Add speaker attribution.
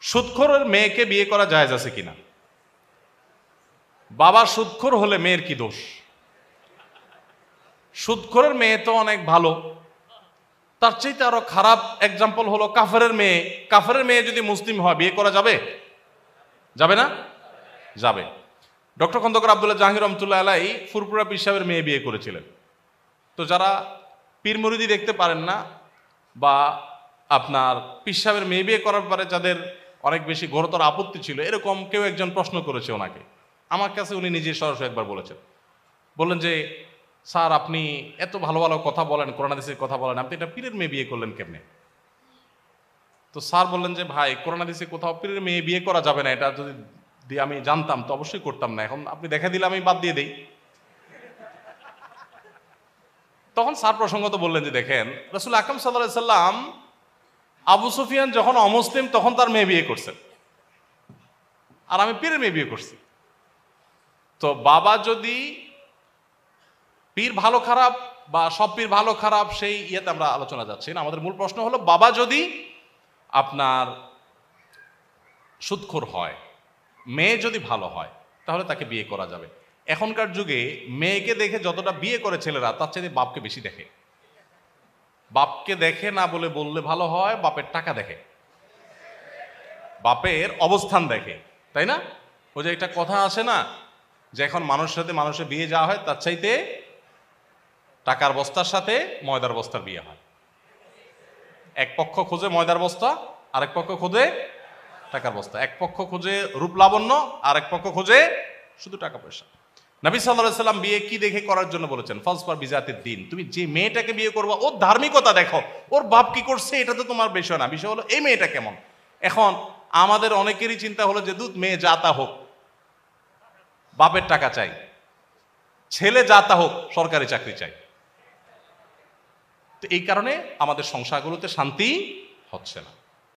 Speaker 1: সুদখোরের মেয়েকে বিয়ে করা জায়েজ আছে কিনা? বাবা সুদখোর হলে মেয়ের কি দোষ? সুদখোরের মেয়ে তো অনেক ভালো, তার চাইতে আরো খারাপ এক্সাম্পল হলো কাফেরের মেয়ে। কাফেরের মেয়ে যদি মুসলিম হয় বিয়ে করা যাবে? যাবে না? যাবে। ডক্টর খন্দকার আব্দুল্লাহ জাহাঙ্গীর রহমতুল্লাহ আলাই ফুরপুরা পীর সাহেবের মেয়ে বিয়ে করেছিলেন। তো যারা পীর মুরিদি দেখতে পারেন না বা আপনার পীর সাহেবের মেয়ে বিয়ে করার পরে যাদের অনেক বেশি ঘোরতর আপত্তি ছিল, এরকম কেউ একজন প্রশ্ন করেছে ওনাকে। আমার কাছে উনি নিজে সরাসরি একবার বলেছেন, বললেন যে স্যার আপনি এত ভালো ভালো কথা বলেন, কোরআন হাদিসের কথা বলেন, আপনি এটা পীরের মেয়ে বিয়ে করলেন কেমনে? তো স্যার বললেন যে ভাই কোরআন হাদিসে কোথাও পীরের মেয়ে বিয়ে করা যাবে না, এটা যদি আমি জানতাম তো অবশ্যই করতাম না, এখন আপনি দেখা দিলে আমি বাদ দিয়ে দেই। তখন স্যার প্রসঙ্গত বললেন যে দেখেন রাসূল আকরাম সাল্লাল্লাহু আলাইহি সাল্লাম আবু সুফিয়ান যখন অমুসলিম তখন তার মেয়ে বিয়ে করছেন, আর আমি পীরের মেয়ে বিয়ে করছি। তো বাবা যদি পীর ভালো খারাপ বা সব পীর ভালো খারাপ সেই ইয়েতে আমরা আলোচনা যাচ্ছি না। আমাদের মূল প্রশ্ন হলো বাবা যদি আপনার সুদখোর হয়, মেয়ে যদি ভালো হয়, তাহলে তাকে বিয়ে করা যাবে। এখনকার যুগে মেয়েকে দেখে যতটা বিয়ে করে ছেলেরা, তার চাইতে বাপকে বেশি দেখে। বাপকে দেখে না বললে ভালো হয়, বাপের টাকা দেখে, বাপের অবস্থান দেখে, তাই না? ওই যে একটা কথা আছে না যে এখন মানুষের সাথে মানুষের বিয়ে যাওয়া হয় তার চাইতে টাকার বস্তার সাথে ময়দার বস্তার বিয়ে হয়। এক পক্ষ খোঁজে ময়দার বস্তা, আরেক পক্ষ খোঁজে টাকার বস্তা। এক পক্ষ খোঁজে রূপ লাবণ্য, আরেক পক্ষ খোঁজে শুধু টাকা পয়সা। নবী সাল্লাল্লাহু আলাইহি সাল্লাম বিয়ে কি দেখে করার জন্য বলেছেন? ফাজফার বিজাতিদ দ্বীন, তুমি যে মেয়েটাকে বিয়ে করবা ওর ধার্মিকতা দেখো, ওর বাপ কি করছে এটা তো তোমার বিষয় না, বিষয় হলো এই মেয়েটা কেমন। এখন আমাদের অনেকেরই চিন্তা হলো যে দুধ মেয়ে যাতা হোক, বাপের টাকা চাই, ছেলে যাতা হোক, সরকারি চাকরি চাই। তো এই কারণে আমাদের সংসারগুলোতে শান্তি হচ্ছে না।